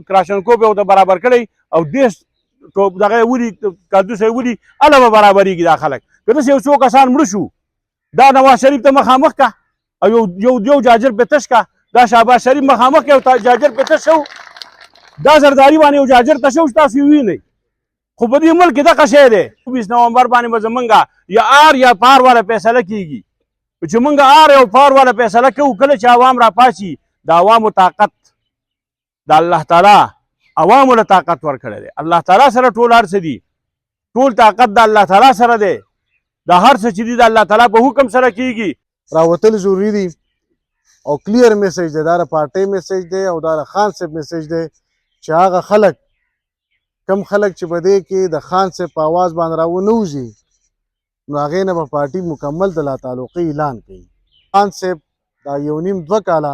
کراشنکوف یې ورته برابر کړی او دیس دغه یې ولي کندوز یې ولي هله به برابرېږي دا خلک که داسې یو څو کسان مړه شو دا نواز شریف ته مخامخ که او یو جاجر پې تش که دا شهباز شریف مخامخ که یو جاجر پې تش شو دا زرداري باندې یو جاجر تش شو چې تاسو یې وینئ خو په دې ملک کې دغه شی دی 24 نومبر باندې به زمونږ یا آر یا پار والا فیصله کېږي چې مونږ آر او پار والا فیصله کوو کله چې عوام راپاڅي د عوامو طاقت د الله تعالی عوامو له طاقت ورکړی دی الله تعالی سره ټول هر څه دي ټول طاقت د الله تعالی سره دی د هر څه چې دي د الله تعالی په حکم سره کېږي راوتل ضروري دي او کلیر میسج دی دا د پارټۍ میسج دی او دا د خان صاحب میسج دی چې هغه خلک کم خلک چې په دې کې د خان صاحب په اواز باندې راونوځي نو هغې نه به پارټي مکمل د لاتعلقۍ اعلان کوي خان صاحب دا 1.5-2 کاله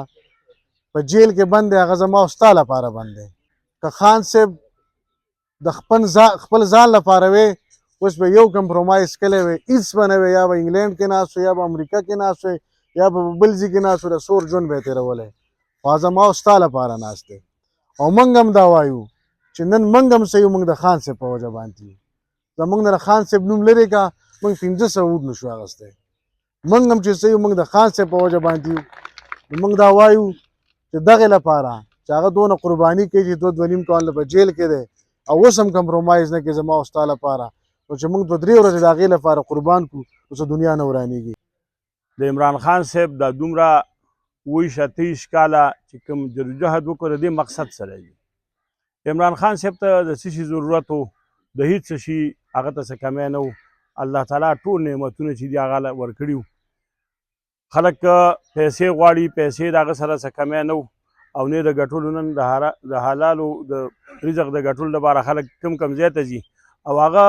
په جیل کې بند دی هغه زما او ستا لپاره بند دی که خان صاحب د خپل ځان لپاره وی اوس به یو کمپرومایز کلی وی هېڅ به نه وی یا به انګلینډ کې ناست یا به امریکا کې ناست وی یا به بل ځای کې ناست وی د سور ژوند به یې تېرولی خو هغه زما او ستا لپاره ناست دی او موږ هم دا وایو چې نن موږ هم صحیح موږ د خان صاحب په وجه باندې یو زموږ نه د خان صاحب نوم لرې که موږ 1500 اود نشو اخیستی موږ هم چې صحیح موږ د خان صاحب په وجه باندې یو نو موږ دا وایو چې دغې لپاره چې هغه دونه قرباني کوي چې 2.5 کال په جیل کې دی او اوس هم کمپرومایز نه کوي زما او ستا لپاره نو چې موږ 2-3 ورځې د هغې لپاره قربان کړو اوس دنیا نه ورانېږي د عمران خان صاحب دا دومره 28 کاله چې کوم جدوجهد وکړو د دې مقصد سره دی عمران خان صاحب ته د څه شي ضرورت و د هېڅ څه شي هغه ته څه کمی نه و الله تعالی ټول نعمتونه چې دي هغه ورکړي وو خلک پیسې غواړي پیسې د هغه سره څه کمی نه و او نه د ګټلو نن د حلالو د رزق د ګټلو لپاره خلک کم ځای ته ځي او هغه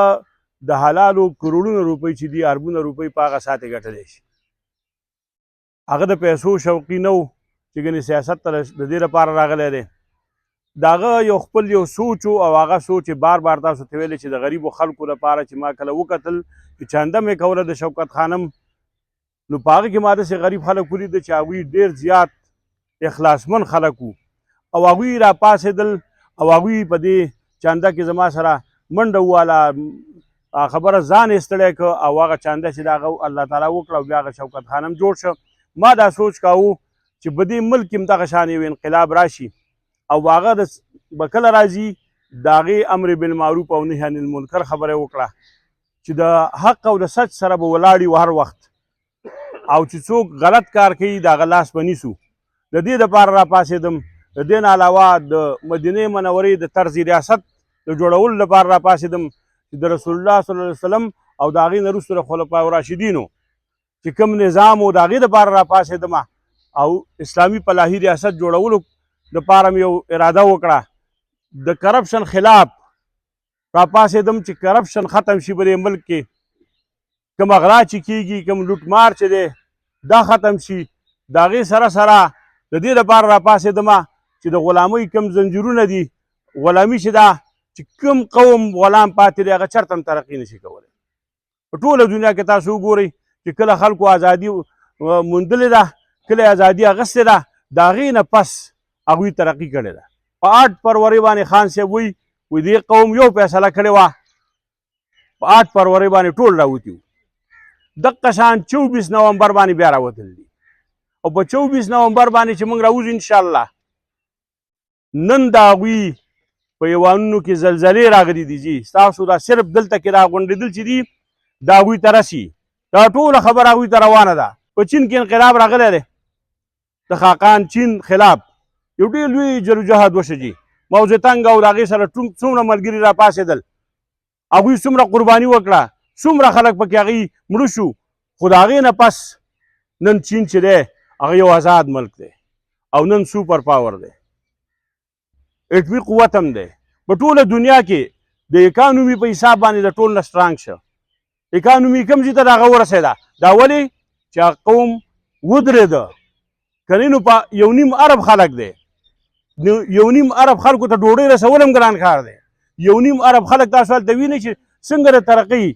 د حلالو کروڑونه روپۍ چې دي اربونه روپۍ په هغه ساعت یې ګټلی شي هغه د پیسو شوقي نه و چې ګنې سیاست ته د دې لپاره راغلی دی د هغه یو خپل یو سوچ او هغه سوچ بار بار تاسو ته ویلی چې د غریبو خلکو لپاره چې ما کله وکتل چې چانده مې کوله د شوکت خانم نو په هغه کې ما داسې غریب خلک ولیده چې هغوی ډېر زیات اخلاصمن خلک وو او هغوی راپاڅېدل او هغوی په دې چانده کې زما سره منډه وواله خبره ځان یې ستړی که او هغه چانده چې د هغه الله تعالی وکړه او بیا هغه شوکت خانم جوړ شه ما دا سوچ کاوه چې په دې ملک کې هم دغه شان یو انقلاب راشي او هغه به کله راځي د هغې امر بالمعروف او نهي عن المنکر خبره وکړه چې د حق او د سچ سره به ولاړ یو هر وخت او چې څوک غلط کار کوي د هغه لاس به نیسو د دې دپاره راپاڅېدم د دې نه علاوه د مدینې منورې د طرز ریاست د جوړولو لپاره راپاڅېدم چې د رسول الله صلی الله علیه وسلم او د هغې نه وروسته د خلفاء راشدینو چې کوم نظام و د هغې دپاره راپاڅېدم او اسلامي فلاحي ریاست جوړولو دپاره مې یو اراده وکړه د کرپشن خلاف راپاڅېدم چې کرپشن ختم شي په دې ملک کې کوم غلا چې کېږي کوم لوټمار چې دی دا ختم شي د هغې سره سره د دې دپاره راپاڅېدم چې د غلامۍ کوم زنجیرونه دي غلامي چې ده چې کوم قوم غلام پاتې دی هغه چېرته هم ترقي نشي کولی په ټوله دنیا کې تاسو وګورئ چې کله خلکو ازادي موندلې ده کله یې ازادي اخیستې ده د هغې نه پس هغوی ترقي کړې ده په 8 فروری باندې خان صاحب وایي دې قوم یو فیصله کړې وه په 8 فروری باندې ټول راوتي وو دقه شان 24 نومبر باندې بیا راوتل دي او په 24 نومبر باندې چې موږ راوځو انشاءالله نن د هغوی په ایوانونو کې زلزلې راغلي دي جي ستاسو دا صرف دلته کې راغونډېدل چې دي د هغوی ته رسي دا ټوله خبره هغوی ته روانه ده په چین کې انقلاب راغلی دی د خاقان چین خلاف یو ډېر لوی جدوجهد وشو جي موزتنګ او د هغې سره څومره ملګري راپاڅېدل هغوی څومره قرباني وکړه څومره خلک پکې هغوی مړه شو خو د هغې نه پس نن چین چې دی هغه یو آزاد ملک دی او نن سوپر پاور دی اټمي قوت هم دی په ټوله دنیا کې د اکانومي په حساب باندې د ټول نه سټرانګ شه اکانومي کوم ځای ته د هغه ورسېده دا ولې چې هغه قوم ودرېده کنې نو په 1.5 ارب خلک دی 1.5 ارب خلکو ته ډوډۍ رسول هم ګران کار دی 1.5 ارب خلک تاسو هلته وینئ چې څنګه د ترقۍ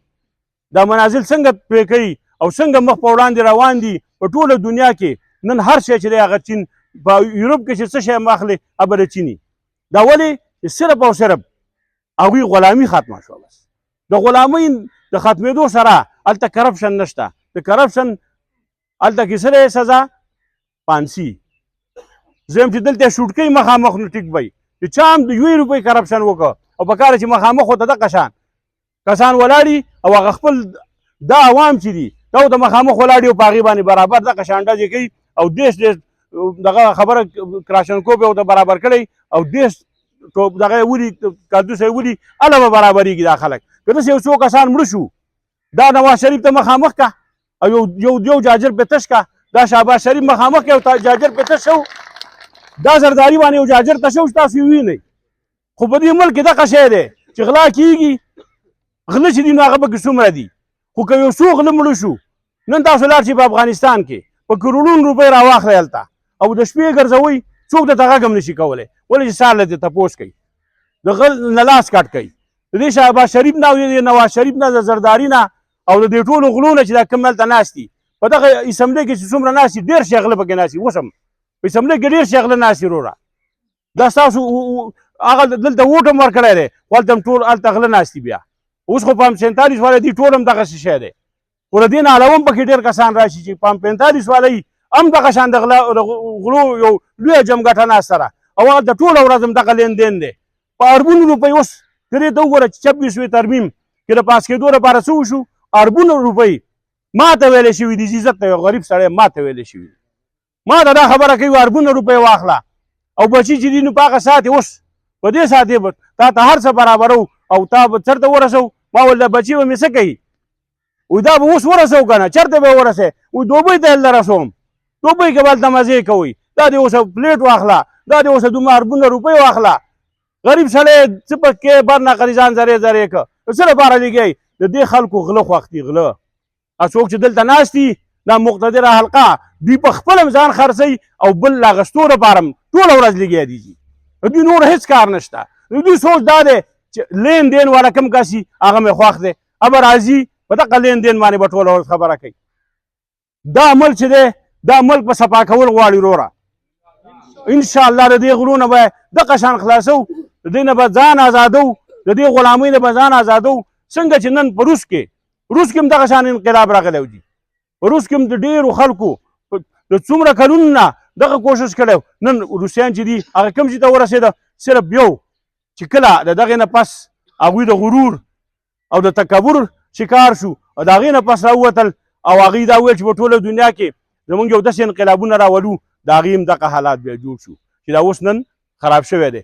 دا منازل څنګه پرې کوي او څنګه مخ په وړاندې روان دي په ټوله دنیا کې نن هر شی چې دی هغه چین په یورپ کې چې څه شی هم اخلي هغه د چیني دا ولې چې صرف او صرف هغوی غلامي ختمه شوه. بس د غلامۍ د ختمېدو سره هلته کرپشن نشته. د کرپشن هلته کې څه دی سزا؟ پانسي. زم چې دلته شوټ کوي مخامخ نو ټیک وي چې چا هم د 1 روپۍ کرپشن وکړه او په کار چې مخامخ ورته دغه کسان ولاړي او هغه خپل دا عوام چې دي دا د مخامخ ولاړي او په هغې باندې برابر دغه شان ډزې کوي او دیش دغه خبره کراشنکوف یې ورته برابر کړی او دیش دغه ولي کادوس یې ولي هله به برابرېږي دا خلک. که داسې یو څو کسان مړه شو دا نواز شریف ته مخامخ که او یو جاجر پې تش که دا شهباز شریف مخامخ که یو جاجر پې تش شو دا زرداري باندې یو جاجر تش شو چې تاسو یې وینئ. خو په دې ملک کې دغه شی دی چې غلا کېږي. غله چې دي نو هغه پکې څومره دي خو که یو څو غله مړه شو نن تاسو لاړ شئ په افغانستان کې په کروڑونو روپۍ راواخلئ هلته او د شپې ګرځوئ څوک درته غږ هم نشي کولی. ولې چې سهار له دې تپوس کوي د غل نه لاس کټ کوي. د دې شهباز شریف نه او د نواز شریف نه د زرداري نه او د دې ټولو غلو نه چې دا کوم هلته ناست دي په دغه اسمبلۍ کې چې څومره ناست دي ډېر شي غله پکې ناست دي. اوس هم په اسمبلۍ کې ډېر شي غله ناست دي وروره. دا ستاسو هغه دلته ووټ هم ورکړی دی خو هلته هم ټول هلته غله ناست دي. بیا اوس خو په 47 والا دي ټول هم دغسې شی دی. خو د دې نه علاوه هم پکې ډېر کسان راشي چې په 45 والا یي هم دغه شان د غلو یو لویه جمګټه ناسته ده او هغه د ټوله ورځ هم دغه لیندین دی په اربونو روپۍ. اوس که دې ته وګوره چې 26 ترمیم کې د پاس کېدو لپاره څه وشو؟ اربونو روپۍ ما ته ویلې شوي دي. عزت ته یو غریب سړی ما ته ویلې شوي دي. ما ته دا خبره کوي اربونو روپۍ واخله او بچي چې دي نو په هغه ساعت اوس په دې ساعت یې تا ته هر څه برابرو او تا به چېرته ورسو. ما ویل دا بچي به مې څه کوي؟ وایي دا به اوس ورسو که نه چېرته به یې ورسوې؟ وایي دوبۍ ته هلته رسوم. دوبۍ کې به هلته مزې کوئ. دا دې اوس پلیټ واخله دا دې اوس دومره اربونه روپۍ واخله. غریب سړی څه پکې بر نقلي ځان زرې زرې که څه لپاره لګیئ؟ د دې خلکو غله خوښ دي. غله څوک چې دلته ناست دي دا مقتدره حلقه دوی په خپل هم ځان خرڅوي او بل له اخیستو لپاره هم ټوله ورځ لګیا دي. د دوی نور هېڅ کار نشته. د دوی سوچ دا دی چې لین دین والا کوم کس وي هغه مې خوښ دی ابه راځي په دغه لین دین باندې به ټوله ورځ خبره کوي. دا ملک چې دی دا ملک په صفا کول غواړي وروره. انشاءالله د دې غلو نه به دغه شان خلاصو د دې نه به ځان ازادو د دې غلامۍ نه به ځان ازادو. څنګه چې نن په روس کې هم دغه شان انقلاب راغلی دی. په روس کې هم د ډېرو خلکو د څومره کلونو نه دغه کوشش کړی. نن روسیان چې دي هغه کوم ځای ته ورسېده صرف یو چې کله د دغې نه پس هغوی د غرور او د تکبر شکار شو او د هغې نه پس راووتل او هغوی دا ویل چې په ټوله دنیا کې زمونږ یو داسې انقلابونه راولو د هغې هم دغه حالات بیا جوړ شو چې دا اوس نن خراب شوی دی.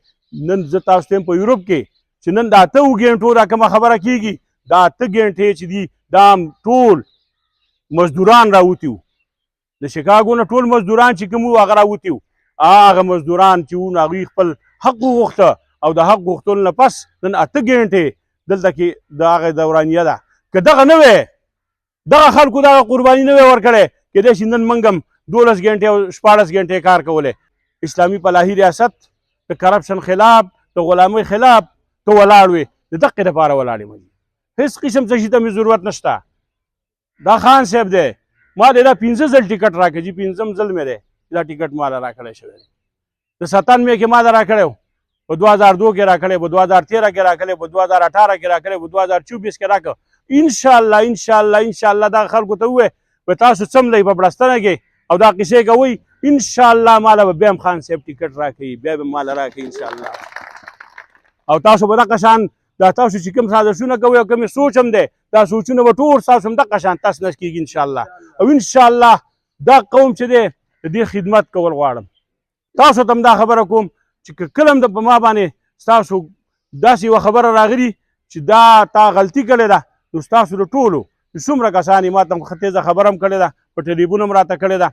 نن زه تاسو ته په یوروپ کې چې نن د 8 ګنټو دا کومه خبره کېږي دا 8 ګنټې چې دي دا ټول مزدوران راوتي وو. د شیکاګو نه ټول مزدوران چې کوم وو هغه راوتي وو. هغه مزدوران چې وو نو هغوی خپل حق وغوښته او د حق غوښتلو نه پس نن 8 ګنټې دلته کې د هغې دورانیه ده. که دغه نه وی دغه خلکو دغه قرباني نه وی ورکړی کېدای شي نن موږ هم 12 ګنټې او 14 ګنټې کار کولی. اسلامي فلاحي ریاست د کرپشن خلاف د غلامۍ خلاف ته ولاړ وې د دقې دپاره ولاړ یم. هېڅ قسم څه شي ته مې ضرورت نشته. دا خان صاحب دی ما دی دا 15 ځل ټکټ راکړی چې 15م ځل مې دی دا ټکټ ماله راکړی شوی دی. د 97 کې ما دا راکړی و په 2002 کې راکړی په 2013 کې راکړی په 2018 کې راکړی په 2024 کې راکړ. انشاءالله دا خلکو ته ووایې په تاسو څملئ په بړستنه کې او دا قصې کوئ انشاءالله ماله به بیا هم خان صاحب ټکټ راکوي بیا به ماله راکوي انشاءالله. او تاسو به دغه شان دا تاسو چې کوم سازشونه کوئ او کومې سوچ هم دی دا سوچونه به ټول ستاسو هم دغه شان تس نس کېږي انشاءالله. او انشاءالله دا قوم چې دی د دې خدمت کول غواړم. تاسو ته هم دا خبره کوم چې که کله هم په ما باندې ستاسو داسې یوه خبره راغلي چې دا تا غلطي کړې ده نو ستاسو د ټولو چې څومره کسان یې ما ته ښه تیزه خبره هم کړې ده په ټلیفون هم راته کړې ده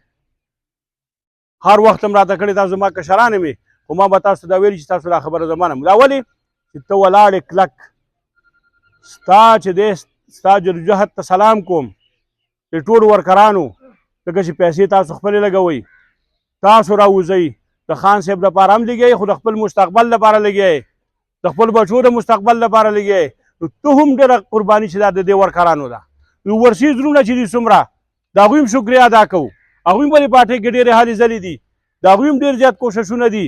هر وخت هم راته کړې. تاسو زما کشران مې خو ما به تاسو ته دا ویلي چې تاسو دا خبره زما نه دا ولې چې ته ولاړې کلک ستا چې دی ستا جدوجهد ته سلام کوم د ټولو ورکرانو ځکه چې پیسې تاسو خپلې لګوئ تاسو راوځئ د خان صاحب لپاره هم لګیئ خو د خپل مستقبل لپاره لګیئ د خپل بچو د مستقبل لپاره لګیئ. نو ته هم ډېره قرباني چې دا د دې ورکرانو ده. نو ورسي زړونه چې دي څومره د هغوی هم شکریه ادا کوو. هغوی هم په دې پارټۍ کې ډېرې هلې ځلې دي د هغوی هم ډېر زیات کوښښونه دي